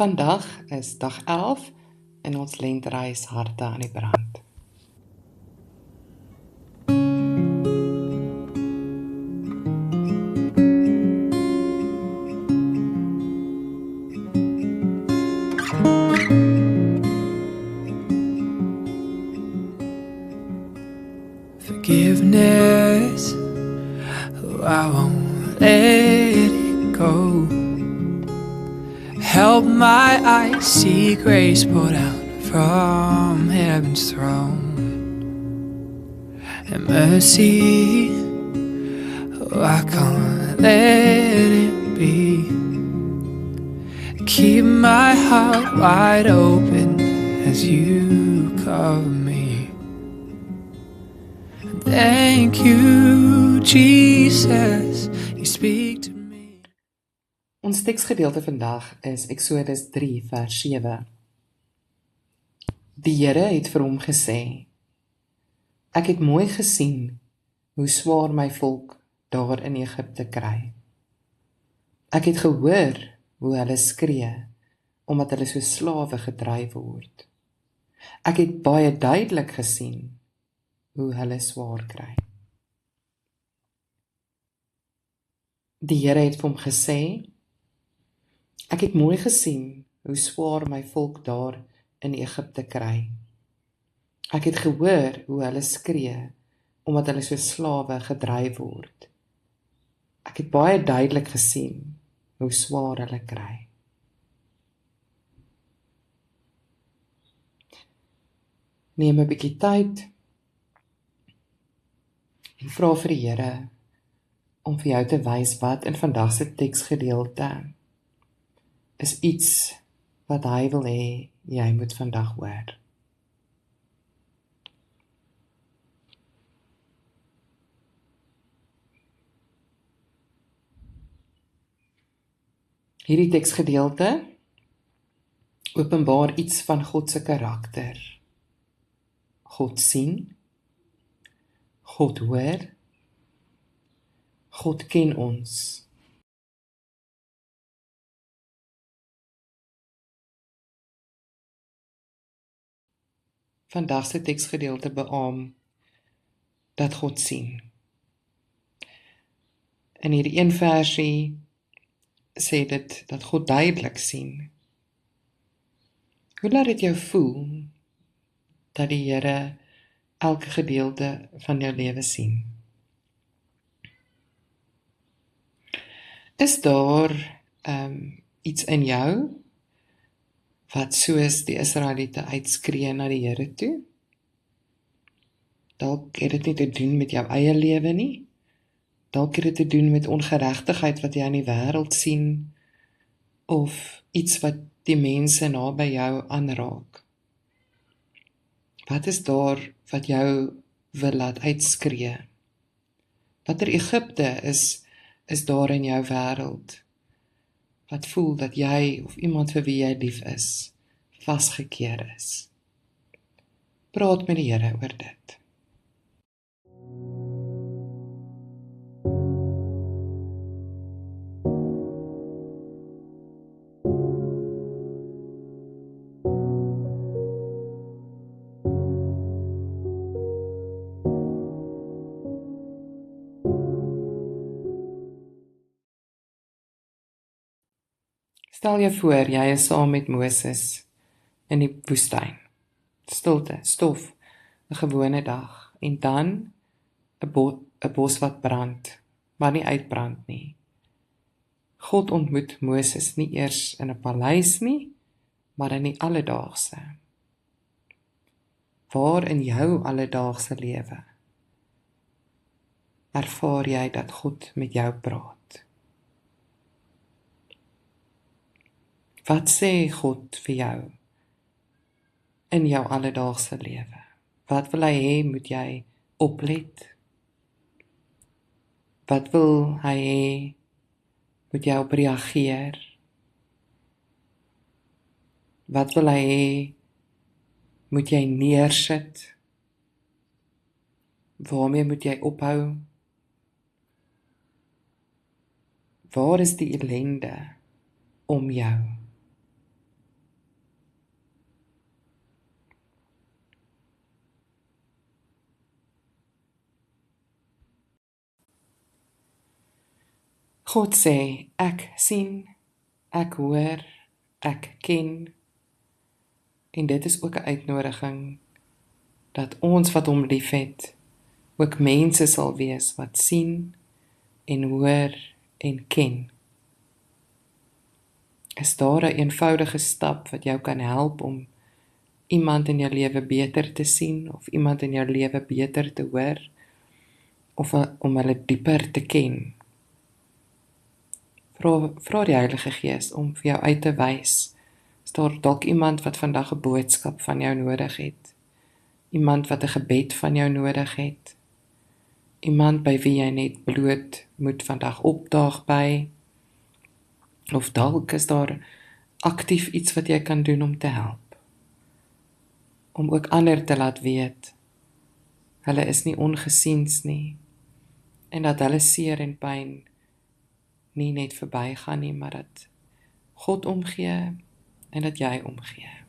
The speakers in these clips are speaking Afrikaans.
Vandag is dag 11 in ons lentereis Harte aan die brand. Forgiveness, oh, I won't let it go. Help my eyes see grace poured out from heaven's throne. And mercy, oh, I can't let it be. Keep my heart wide open as you cover me. Thank you, Jesus, you speak to me. Ons teksgedeelte vandag is Eksodus 3 vers 7. Die Here het vir hom gesê, ek het mooi gesien hoe swaar my volk daar in Egipte kry. Ek het gehoor hoe hulle skree, omdat hulle so slawe gedryf word. Ek het baie duidelik gesien hoe hulle swaar kry. Die Here het vir hom gesê, ek het mooi gesien hoe swaar my volk daar in Egipte kry. Ek het gehoor hoe hulle skree, omdat hulle so slawe gedryf word. Ek het baie duidelik gesien hoe swaar hulle kry. Neem 'n bietjie tyd en vra vir die Here om vir jou te wys wat in vandag se teksgedeelte is iets wat hy wil hê jy moet vandag hoor. Hierdie teksgedeelte openbaar iets van God se karakter. God sien, God hoor, God ken ons. Vandag se teksgedeelte beamoen dat God sien. In hierdie een versie sê dit dat God duidelik sien. Hoe laat dit jou voel dat die Here elke gedeelte van jou lewe sien? Is daar iets in jou wat soos die Israeliete uitskree na die Here toe? Dalk het dit nie te doen met jou eie lewe nie. Dalk het dit te doen met ongeregtigheid wat jy in die wêreld sien, of iets wat die mense naby jou aanraak. Wat is daar wat jou wil laat uitskree? Watter Egipte is daar in jou wêreld wat voel dat jy of iemand vir wie jy lief is, vasgekeer is? Praat met die Here oor dit. Stel jou voor, jy is saam met Moses in die woestyn. Stilte, stof, 'n gewone dag. En dan 'n bos wat brand, maar nie uitbrand nie. God ontmoet Moses nie eers in 'n paleis nie, maar in die alledaagse. Waar in jou alledaagse lewe ervaar jy dat God met jou praat? Wat sê God vir jou in jou alledaagse lewe? Wat wil hy hê moet jy oplet? Wat wil hy hê moet jy op reageer? Wat wil hy hê moet jy neersit? Waarmee moet jy ophou? Waar is die ellende om jou? God sê, ek sien, ek hoor, ek ken, en dit is ook 'n uitnodiging, dat ons wat hom liefhet, ook mense sal wees wat sien, en hoor, en ken. Is daar 'n eenvoudige stap wat jou kan help om iemand in jou lewe beter te sien, of iemand in jou lewe beter te hoor, of om hulle dieper te ken? Vra die Heilige Gees om vir jou uit te wys. Is daar dalk iemand wat vandag 'n boodskap van jou nodig het? Iemand wat 'n gebed van jou nodig het? Iemand by wie jy net bloot moet vandag opdaag by? Of dalk is daar aktief iets wat jy kan doen om te help? Om ook ander te laat weet, hulle is nie ongesiens nie, en dat hulle seer en pyn nie net verbygaan nie, maar dat God omgee en dat jy omgee.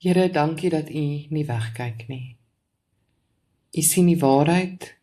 Here, dankie dat U nie wegkyk nie. U sien die waarheid.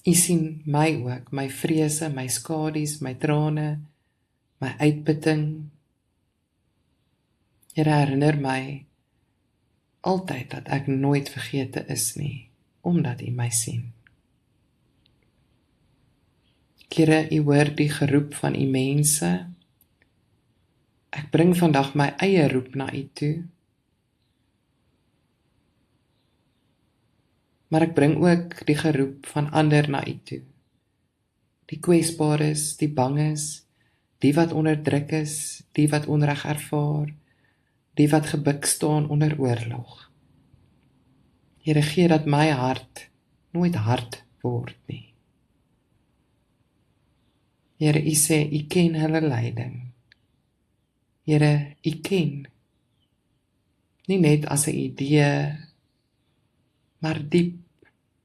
U sien my ook, my vrese, my skadu's, my trane, my uitputting. Here, herinner my altyd dat ek nooit vergete is nie, omdat U my sien. Here, U hoor die geroep van U mense. Ek bring vandag my eie roep na U toe. Maar ek bring ook die geroep van ander na U toe. Die kwesbares, die banges, die wat onderdruk is, die wat onreg ervaar, die wat gebuk staan onder oorlog. Here, gee dat my hart nooit hard word nie. Here, U sê, U ken hulle lyding. Here, U ken, nie net as 'n idee, maar diep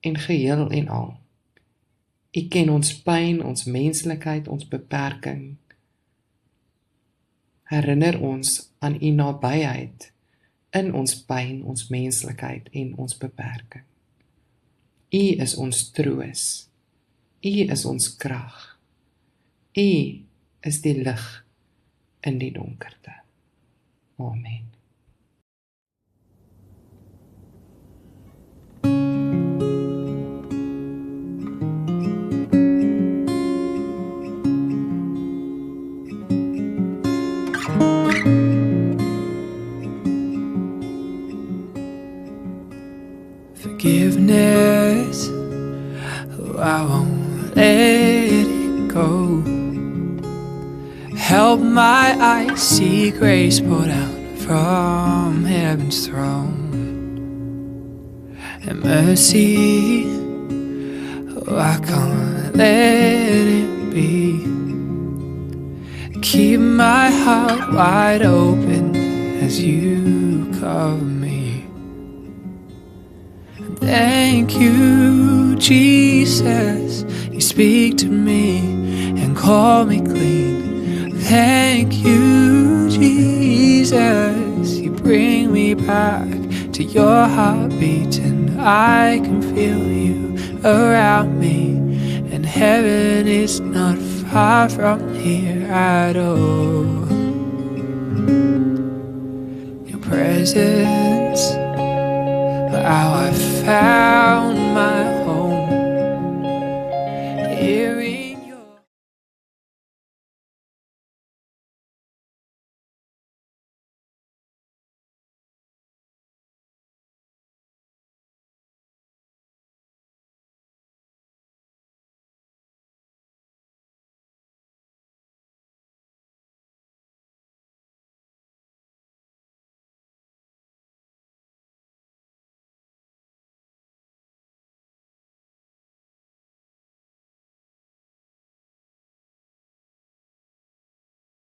en geheel en al. U ken ons pyn, ons menslikheid, ons beperking. Herinner ons aan U nabyheid in ons pyn, ons menslikheid en ons beperking. U is ons troos. U is ons krag. U is die lig in die donkerte. Amen. Forgiveness, oh, I won't let it go. Help my eyes see grace poured out from heaven's throne. And mercy, oh, I can't let it be. Keep my heart wide open as you cover me. Thank you, Jesus, you speak to me and call me clean. Thank you, Jesus, you bring me back to your heartbeat, and I can feel you around me, and heaven is not far from here at all. Your presence, how I found